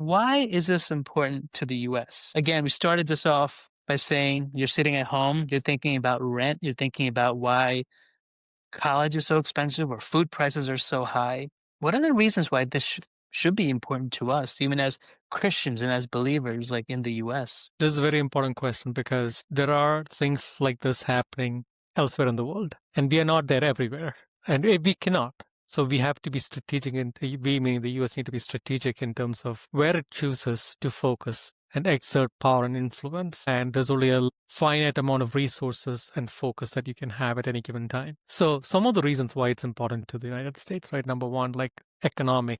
Why is this important to the US? Again, we started this off by saying you're sitting at home, you're thinking about rent, you're thinking about why college is so expensive or food prices are so high. What are the reasons why this should be important to us, even as Christians and as believers, like in the US? This is a very important question because there are things like this happening elsewhere in the world, and we are not there everywhere, and we cannot. So we have to be strategic, and we, meaning the US, need to be strategic in terms of where it chooses to focus and exert power and influence. And there's only a finite amount of resources and focus that you can have at any given time. So some of the reasons why it's important to the United States, right? Number one, like economic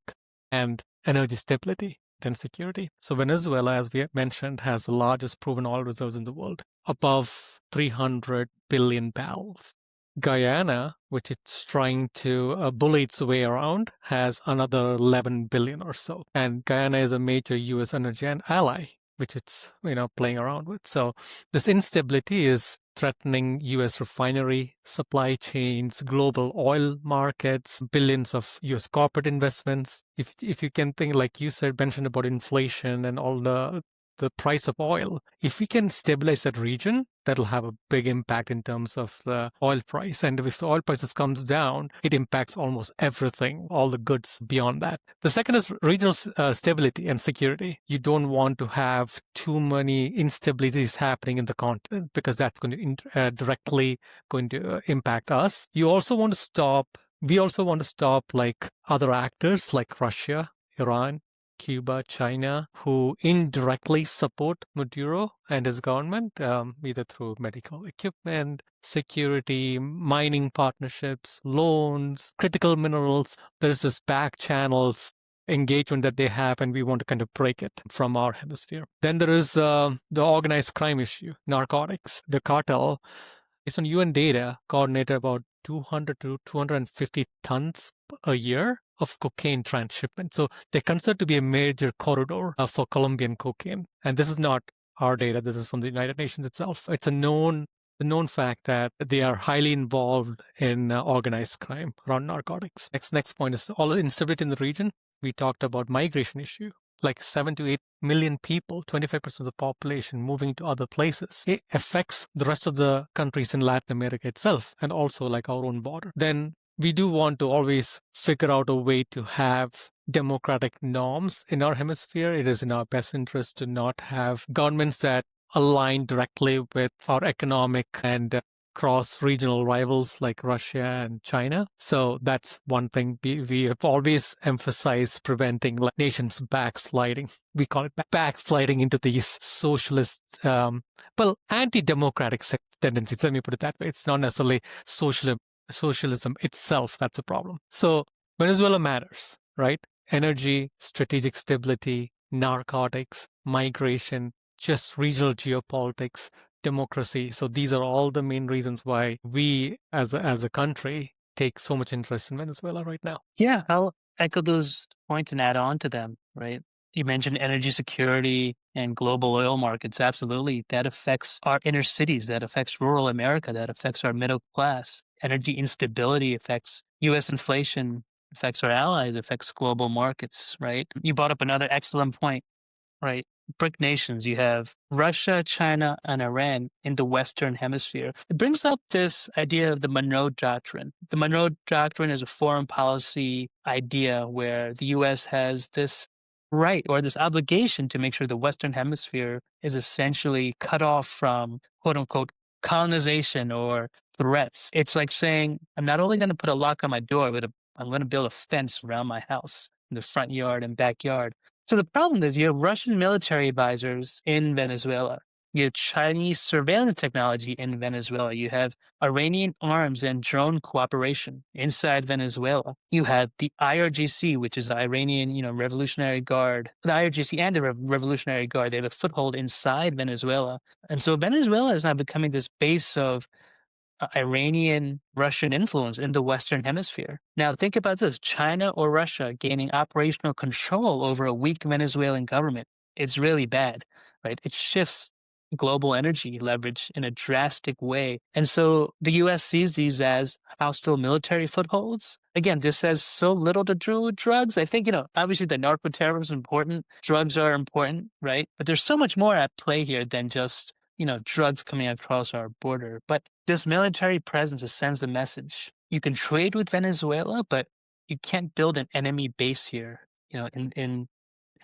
and energy stability and security. So Venezuela, as we mentioned, has the largest proven oil reserves in the world, above 300 billion barrels. Guyana, which it's trying to bully its way around, has another 11 billion or so. And Guyana is a major U.S. energy ally, which it's playing around with. So this instability is threatening U.S. refinery supply chains, global oil markets, billions of U.S. corporate investments. If you can think, like you said, mentioned about inflation and all the price of oil, if we can stabilize that region, that'll have a big impact in terms of the oil price. And if the oil prices comes down, it impacts almost everything, all the goods beyond that. The second is regional stability and security. You don't want to have too many instabilities happening in the continent because that's going to directly going to impact us. We also want to stop like other actors like Russia, Iran, Cuba, China, who indirectly support Maduro and his government, either through medical equipment, security, mining partnerships, loans, critical minerals. There's this back channels engagement that they have, and we want to kind of break it from our hemisphere. Then there is the organized crime issue, narcotics. The cartel, based on UN data, coordinated about 200 to 250 tons a year of cocaine transshipment. So they're considered to be a major corridor for Colombian cocaine. And this is not our data. This is from the United Nations itself. So it's a known fact that they are highly involved in organized crime around narcotics. Next point is all the instability in the region. We talked about migration issue, like 7 to 8 million people, 25% of the population moving to other places. It affects the rest of the countries in Latin America itself, and also like our own border. Then we do want to always figure out a way to have democratic norms in our hemisphere. It is in our best interest to not have governments that align directly with our economic and cross-regional rivals like Russia and China. So that's one thing we have always emphasized, preventing nations backsliding. We call it backsliding into these socialist, anti-democratic tendencies. Let me put it that way. It's not necessarily socialism itself that's a problem. So Venezuela matters, right? Energy, strategic stability, narcotics, migration, just regional geopolitics, democracy. So these are all the main reasons why we as a country take so much interest in Venezuela right now. Yeah, I'll echo those points and add on to them, right? You mentioned energy security and global oil markets. Absolutely. That affects our inner cities. That affects rural America. That affects our middle class. Energy instability affects US inflation, affects our allies, affects global markets, right? You brought up another excellent point, right? BRIC nations, you have Russia, China, and Iran in the Western Hemisphere. It brings up this idea of the Monroe Doctrine. The Monroe Doctrine is a foreign policy idea where the U.S. has this right or this obligation to make sure the Western Hemisphere is essentially cut off from quote unquote colonization or threats. It's like saying, I'm not only going to put a lock on my door, but I'm going to build a fence around my house in the front yard and backyard. So the problem is you have Russian military advisors in Venezuela. You have Chinese surveillance technology in Venezuela. You have Iranian arms and drone cooperation inside Venezuela. You have the IRGC, which is the Iranian, Revolutionary Guard. The IRGC and the Revolutionary Guard, they have a foothold inside Venezuela. And so Venezuela is now becoming this base of Iranian Russian influence in the Western Hemisphere. Now, think about this. China or Russia gaining operational control over a weak Venezuelan government. It's really bad, right? It shifts global energy leverage in a drastic way. And so the U.S. sees these as hostile military footholds, again, this has so little to do with drugs. I think, obviously the narco terrorism is important. Drugs are important, right? But there's so much more at play here than just, drugs coming across our border. But this military presence, it sends a message. You can trade with Venezuela, but you can't build an enemy base here, in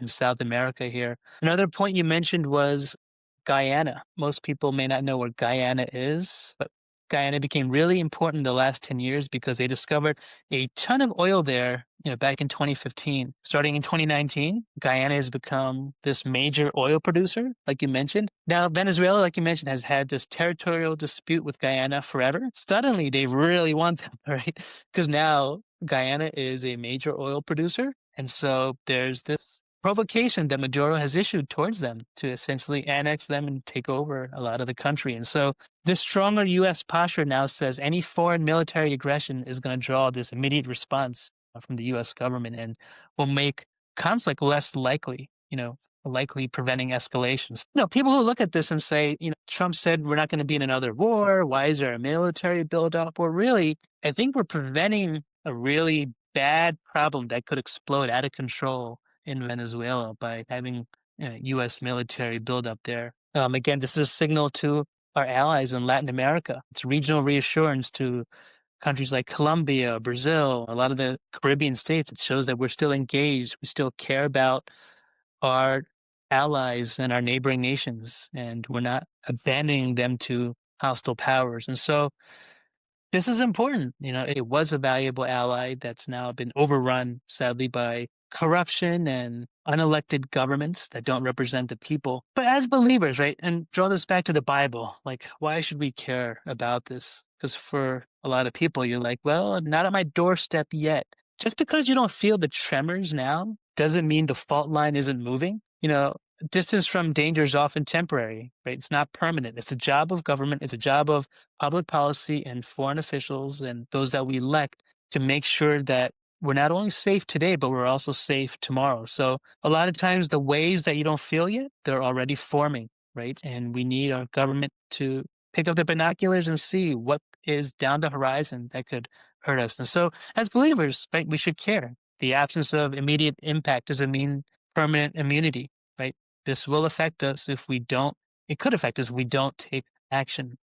South America here. Another point you mentioned was Guyana. Most people may not know where Guyana is, but Guyana became really important in the last 10 years because they discovered a ton of oil there, back in 2015. Starting in 2019, Guyana has become this major oil producer, like you mentioned. Now, Venezuela, like you mentioned, has had this territorial dispute with Guyana forever. Suddenly, they really want them, right? Because now Guyana is a major oil producer. And so there's this provocation that Maduro has issued towards them to essentially annex them and take over a lot of the country. And so this stronger U.S. posture now says any foreign military aggression is going to draw this immediate response from the U.S. government and will make conflict less likely, likely preventing escalations. People who look at this and say, Trump said we're not going to be in another war. Why is there a military buildup? Well, really, I think we're preventing a really bad problem that could explode out of control in Venezuela by having U.S. military buildup there. Again, this is a signal to our allies in Latin America. It's regional reassurance to countries like Colombia, Brazil, a lot of the Caribbean states. It shows that we're still engaged. We still care about our allies and our neighboring nations, and we're not abandoning them to hostile powers. And so this is important. It was a valuable ally that's now been overrun, sadly, by corruption and unelected governments that don't represent the people. But as believers, right, and draw this back to the Bible, like, why should we care about this? Because for a lot of people, you're like, well, not at my doorstep yet. Just because you don't feel the tremors now doesn't mean the fault line isn't moving. Distance from danger is often temporary, right? It's not permanent. It's a job of government. It's a job of public policy and foreign officials and those that we elect to make sure that we're not only safe today, but we're also safe tomorrow. So a lot of times the waves that you don't feel yet, they're already forming, right? And we need our government to pick up the binoculars and see what is down the horizon that could hurt us. And so as believers, right, we should care. The absence of immediate impact doesn't mean permanent immunity, right? This will affect us if we don't, it could affect us if we don't take action.